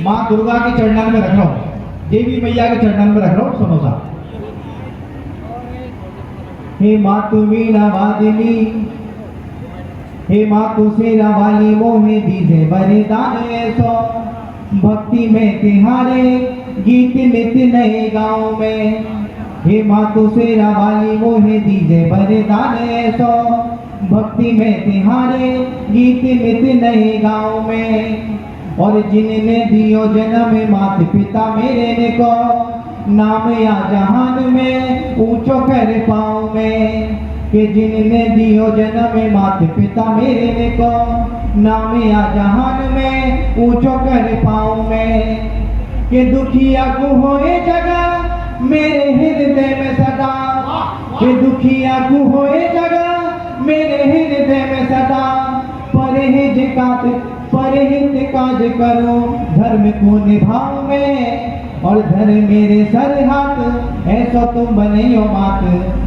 माँ दुर्गा के चरणन में रख रहा हूँ, देवी मैया के चरणन में रख रहा हूँ। सुनो साहब। हे मातु वीणा वादिनी, हे मातु शेरा वाली, मोहे दीजे वरदान ऐसो, भक्ति में तिहारे गीत नित्य नए गाँव में। हे मातु शेरा वाली, मोहे दीजे वरदान ऐसो, भक्ति में तिहारे गीत नित्य नए गाँव में। और जिनने दियो जन्म मात पिता मेरे ने को, नाम या जहान में ऊंचो कर पाऊं मैं। कि जिनने दियो जन्म मात पिता मेरे ने को, नाम या जहान में ऊंचो कर पाऊं मैं। कि दुखिया को होए जगह मेरे हृदय में सदा, कि दुखिया को होए जगह मेरे हृदय में सदा। परहेज काज करो धर्म को निभाओ मैं, और धर मेरे सर हाथ ऐसा तुम बने हो मात।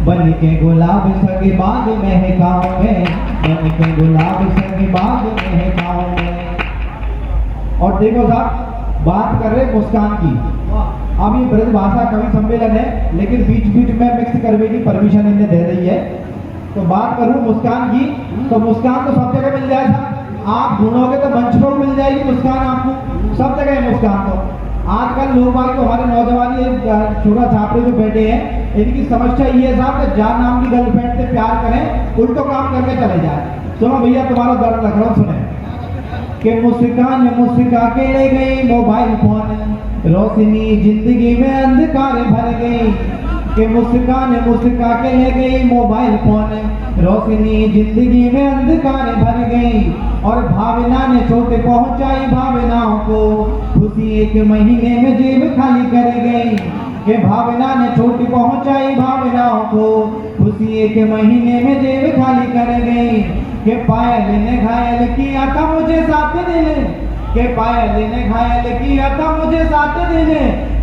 बन के गुलाब सगे बाग महकाओ मैं, बन के गुलाब सगे बाग महकाओ मैं। और देखो साहब, बात कर रहे मुस्कान की। अभी ब्रज भाषा कवि सम्मेलन है, लेकिन बीच बीच में मिक्स करने की परमिशन इन्हें दे रही है। तो बात करूं मुस्कान की, तो मुस्कान तो सब जगह मिल जाएगा। आप ढूंढोगे तो मंच पर मिल जाएगी मुस्कान, आपको सब जगह है मुस्कान। तो आजकल लोग बाग, हमारे नौजवान ये छोटा छापरे जो बैठे हैं, इनकी समस्या ये है साहब कि जान नाम की गर्लफ्रेंड से प्यार करें, उल्टो काम करके चले जाए। सुनो भैया, तुम्हारा दर्द लग रहा हूँ, सुने। कि मुस्कान मुस्का के ले गई मोबाइल फोन, रोशनी जिंदगी में अंधकार भर गई। कि मुस्कान मुस्का के ले गई मोबाइल फोन, रोशनी जिंदगी में अंधकार भर गई। और भावना ने चोट पहुंचाई भावनाओं को, खुशी एक महीने में जेब खाली कर गई। कि भावना ने चोट पहुंचाई भावनाओं को, खुशी एक महीने में जेब खाली कर गई। कि पायल ने घायल किया था मुझे 7 दिन, कि पायल ने घायल किया था मुझे 7 दिन।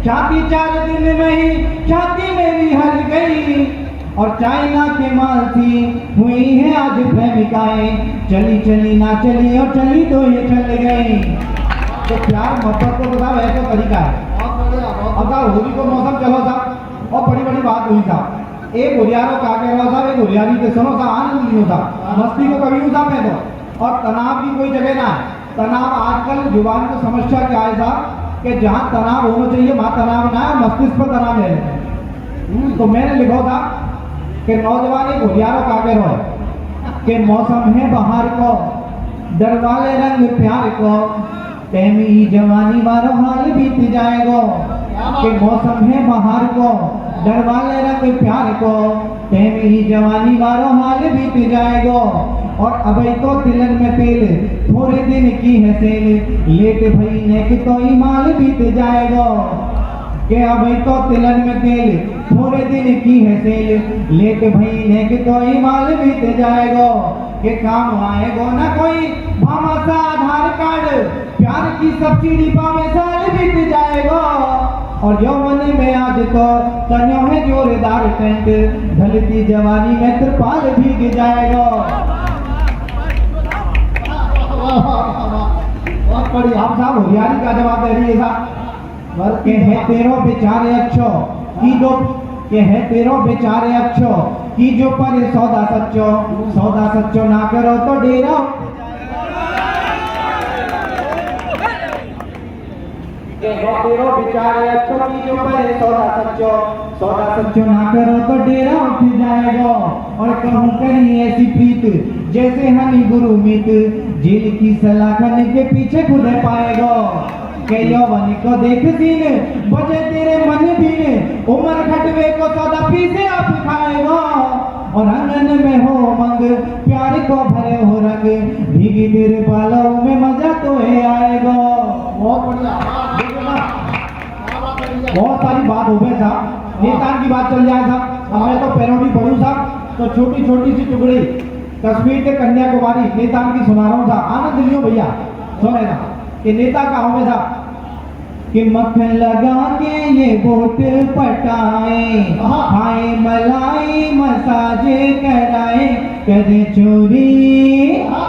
छाती 4 दिन में ही छाती मेरी हर गई। और चाइना के माल थी हुई है आज प्रेमिकाएं, चली चली ना चली और चली तो ये चल गई। तो प्यार मोहब्बत को बताओ ऐसा तरीका है। अब होली को मौसम चलो साहब, और बड़ी बड़ी बात हुई साहब। एक हुरियारो का कह रहा साहब, एक हुरियारी के सुनो साहब, आनंद लियो साहब, मस्ती को कभी साहब मैं दो। और तनाव की कोई जगह ना है। तनाव आजकल जुबान की समस्या क्या है साहब, कि जहाँ तनाव होना चाहिए वहाँ तनाव ना है, मस्तिष्क पर तनाव ले लेते हैं। तो मैंने लिखा था कि नौजवान एक हुरियारो का कह रहा है कि मौसम है बहार को, डरवाले रंग प्यार को, प्रेमी जवानी मारो हाल बीत जाएगा। कि मौसम है बहार को, डरवाले रंग प्यार को, प्रेमी जवानी मारो हाल बीत जाएगा। और अबई तो तिलन में तेल, थोड़े दिन की है सेल, लेट भई ने कि तो ही माल बीत जाएगा। कि अबई तो तिलन में तेल, थोड़े दिन की है सेल, लेट भई ने कि तो ही माल बीत जाएगा। कि काम आएगा ना कोई भामासा आधार कार्ड, प्यार की सब्सिडी पावे साल बीत जाएगा। और यौवन में आज तो तन्यो है जोरदार टेंट, ढलती जवानी में त्रिपाल भीग जाएगा। बहुत बड़ी आप साहब हुरियारी का जवाब दे रही है साहब। के है तेरो बेचारे अच्छो की दो, के है तेरो बेचारे अच्छो की जो पर सौदा सच्चो, सौदा सच्चो ना करो तो डेरा। तेरो बेचारे अच्छो की जो पर सौदा सच्चो, सौदा सच्चो ना करो तो डेरा उठ जाएगा। और कहूँ कहीं ऐसी प्रीत जैसे हनी गुरु मित, जेल की सलाखन के पीछे खुद पाएगा। के यौवन को देख सीन बजे तेरे मन बीन, उमर खटवे को सौदा पीसे आप खाएगा। और आंगन में हो मंग प्यार को भरे हो रंग, भीगी तेरे बालों में मजा तो है आएगा। बहुत बढ़िया, बहुत सारी बात हो गई साहब, नेता की बात चल जाए साहब। मैं तो पैरोडी पढ़ूं साहब, तो छोटी छोटी सी टुकड़ी कश्मीर के कन्याकुमारी नेता की सुना रहा हूँ साहब, आनंद लियो भैया, सुने ना। कि नेता का हूँ मैं साहब, कि मक्खन लगा के ये वोट पटाए, खाए मलाई मसाजे कराए, करे चोरी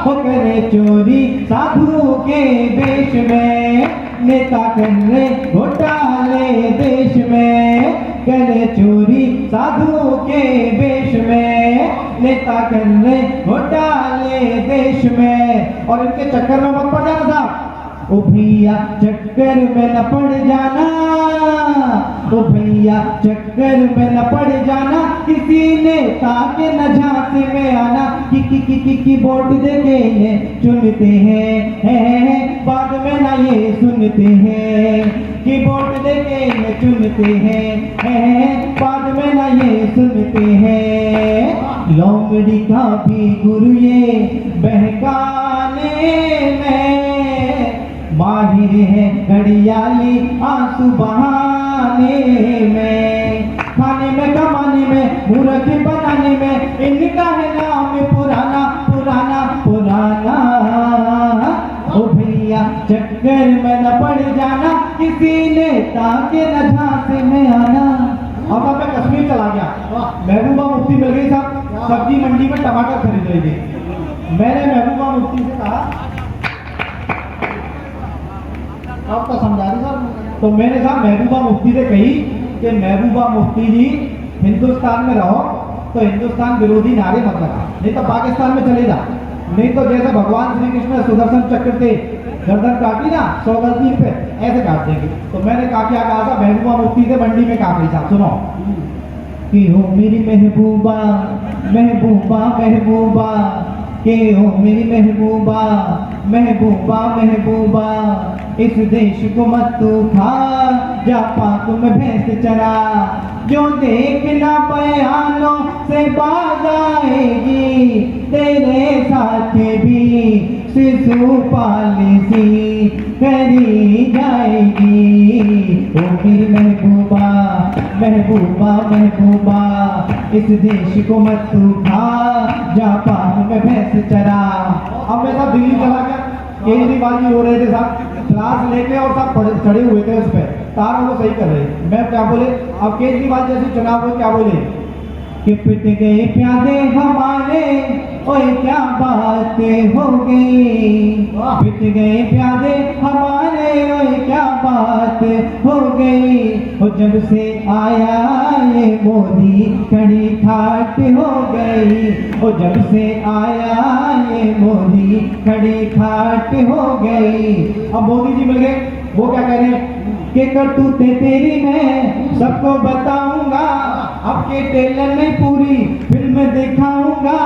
हो करे चोरी साधु के वेश में, नेता कर रहे घोटाले देश में, करे चोरी साधु के वेश में, नेता कर रहे घोटाले देश में। और इनके चक्कर में मत पड़ जाना साहब, ओ भैया चक्कर में न पड़ जाना, ओ भैया चक्कर में न पड़ जाना, किसी नेता के न झांसे में आना। की वोट देके इन्हें चुनते हैं, बाद में ना ये सुनते हैं, कि वोट देके इन्हें चुनते हैं, बाद में ना ये सुनते हैं। लोमड़ी का भी गुरु ये बहकाने में, माहिर है घड़ियाली आंसू बहाने में, खाने में कमाने में मूर्ख बनाने में, इनका है नाम पुराना पुराना पुराना। ओ भैया चक्कर में न पड़ जाना, किसी नेता के न झांसे में आना। अब मैं कश्मीर चला गया, महबूबा मुफ्ती मिल गई साहब, सब्जी मंडी में टमाटर खरीद रही थी। मैंने महबूबा मुफ्ती से कहा, आपका समझा दी साहब, तो मैंने साहब महबूबा मुफ्ती से कही कि महबूबा मुफ्ती जी हिंदुस्तान में रहो तो हिंदुस्तान विरोधी नारे मत लगा, नहीं तो पाकिस्तान में चले जा, नहीं तो जैसे भगवान श्री कृष्ण सुदर्शन चक्र से गर्दन काटी ना 100 गलती पे, ऐसे काट देंगे। तो मैंने कहा क्या कहा था, महबूबा मुफ्ती से मंडी में कहा साहब सुनो कि हो मेरी महबूबा महबूबा महबूबा, के हो मेरी महबूबा महबूबा महबूबा, इस देश को मत तू खा, जा पाक में भैंस चरा, जो देखना बयानों से बाज आएगी, तेरे साथ भी शिशु पालिसी करी जाएगी। ओ मेरी महबूबा महबूबा महबूबा, इस देश को मत तू खा, जा पाक में भैंस चरा। अब मैं सब दिल्ली चला गया, केजरीवाल जी हो रहे थे साहब क्लास लेके, और सब चढ़े हुए थे उस पर, तारों को सही कर रहे। मैं क्या बोले, अब केजरीवाल जैसे चुनाव में क्या बोले कि पिट गए प्यादे हमारे, ओए क्या बात हो गई, पिट गए प्यादे हमारे, ओए क्या बात हो गई। और जब से आया ये मोदी कड़ी ठाट हो गई, और जब से आया ये मोदी कड़ी ठाट हो गई। अब मोदी जी मिल गए, वो क्या कह रहे हैं कि करतूतें तेरी मैं सबको बताऊंगा, अब के टेलर में पूरी फिल्म दिखाऊंगा,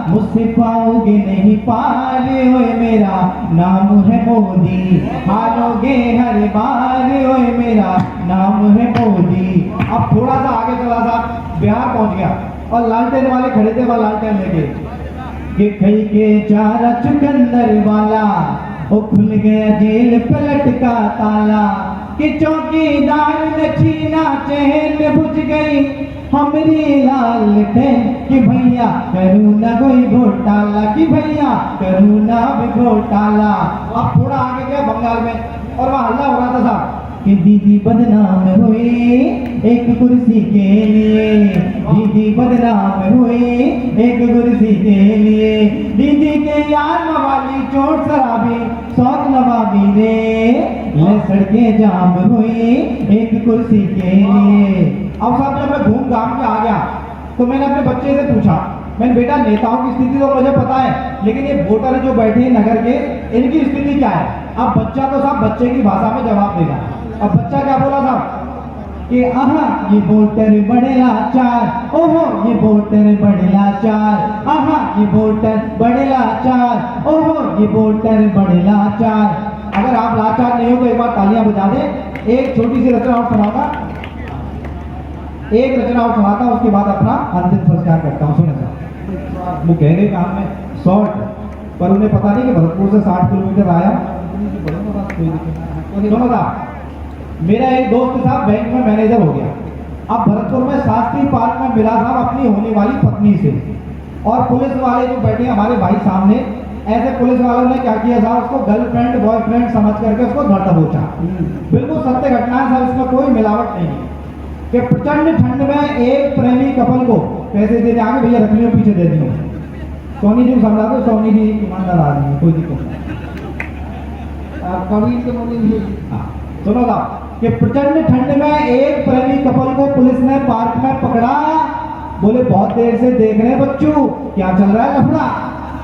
मुझसे पाओगे नहीं पार, ओए मेरा नाम है मोदी, हारोगे हर बार, ओए मेरा नाम है मोदी। अब थोड़ा सा आगे चला सा, बिहार पहुंच गया, और लालटेन वाले खड़े थे वहां लालटेन लेके, कि खई के चारा चुकंदर वाला, ओ खुल गया जेल पलट का ताला, कि चौकीदार ने छीना चैन बुझ गई हमारी लालटेन, कि भैया करूँ ना कोई घोटाला, कि भैया करूँ ना भी घोटाला। अब थोड़ा आगे गया बंगाल में, और वहाँ हल्ला हो रहा था साहब कि दीदी बदनाम हुई एक कुर्सी के लिए, दीदी बदनाम हुई एक कुर्सी के लिए, दीदी के यार मवाली चोट शराबी शौक नवाबी रे, ले सड़कें जाम हुई एक कुर्सी के लिए। अब साहब जब मैं घूम घाम के आ गया तो मैंने अपने बच्चे से पूछा, मैंने बेटा नेताओं की स्थिति तो मुझे पता है, लेकिन ये वोटर जो बैठे हैं नगर के, इनकी स्थिति क्या है। अब बच्चा तो साहब बच्चे की भाषा में जवाब देगा। अब बच्चा क्या बोला साहब कि आहा ये वोटर बड़े लाचार, ओहो ये वोटर बड़े लाचार, आहा ये वोटर बड़े लाचार, ओहो ये वोटर बड़े लाचार। अगर आप लाचार नहीं हो तो एक बार तालियां बजा दें। एक छोटी सी रचना और सुनाऊंगा, एक रचना और सुनाता हूं, उसके बाद अपना अंतिम संस्कार करता हूं। सुने साहब, वो कह गए काम में शॉर्ट, पर उन्हें पता नहीं कि भरतपुर से 60 किलोमीटर आया। सुनो साहब, मेरा एक दोस्त साहब बैंक में मैनेजर हो गया। अब भरतपुर में शास्त्री पार्क में मिला साहब अपनी होने वाली पत्नी से, और पुलिस वाले जो बैठे हमारे भाई सामने, ऐसे पुलिस वालों ने क्या किया साहब, उसको गर्लफ्रेंड बॉयफ्रेंड समझ करके उसको धर दबोचा। बिल्कुल सत्य घटना है साहब, इसमें कोई मिलावट नहीं है। कि प्रचंड ठंड में एक प्रेमी कपल को पैसे देने आगे, भैया रख लियो पीछे दे दियो, सोनी जी को समझा दो, सोनी जी ईमानदार आदमी, कोई दिक्कत नहीं। कबीर के मुनि भी। सुनो साहब कि प्रचंड ठंड में एक प्रेमी कपल को पुलिस ने पार्क में पकड़ा। बोले बहुत देर से देख रहे हैं बच्चों क्या चल रहा है लफड़ा।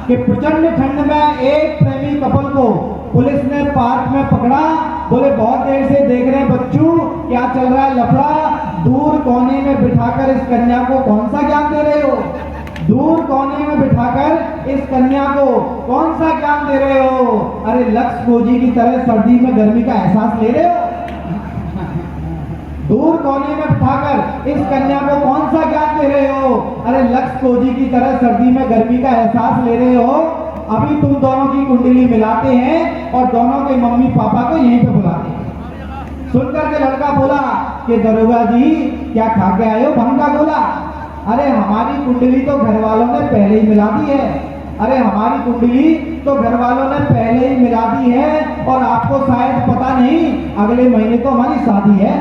कि प्रचंड ठंड में एक प्रेमी कपल को पुलिस ने पार्क में पकड़ा। बोले बहुत देर से देख रहे हैं बच्चों क्या चल रहा है लफड़ा। दूर कोने में बिठाकर इस कन्या को कौन सा ज्ञान दे रहे हो। दूर कोने में बिठाकर इस कन्या को कौन सा ज्ञान दे रहे हो। अरे लक्ष्य खोजी की तरह सर्दी में गर्मी का एहसास ले रहे हो। दूर कोने में बिठाकर इस कन्या को कौन सा ज्ञान दे रहे हो। अरे लक्ष्य खोजी की तरह सर्दी में गर्मी का एहसास ले रहे हो। अभी तुम दोनों की कुंडली मिलाते हैं और दोनों के मम्मी पापा को यहीं पे बुलाते हैं। सुनकर के लड़का बोला कि दरोगा जी क्या खा के आए हो भंग का गोला। अरे हमारी कुंडली तो घर वालों ने पहले ही मिला दी है। अरे हमारी कुंडली तो घर वालों ने पहले ही मिला दी है और आपको शायद पता नहीं अगले महीने तो हमारी शादी है।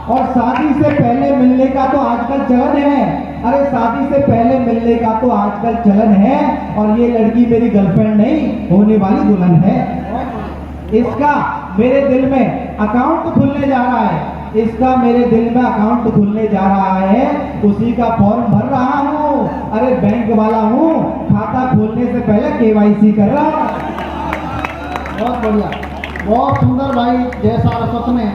और शादी से पहले मिलने का तो आजकल चलन है। अरे शादी से पहले मिलने का तो आजकल चलन है और ये लड़की मेरी गर्लफ्रेंड नहीं होने वाली दुल्हन है। इसका मेरे दिल में अकाउंट खुलने जा रहा है। इसका मेरे दिल में अकाउंट खुलने जा रहा है। उसी का फॉर्म भर रहा हूँ। अरे बैंक वाला हूँ खाता खोलने से पहले KYC कर रहा हूँ। बहुत बढ़िया, बहुत सुंदर भाई, जय सारस्वत में।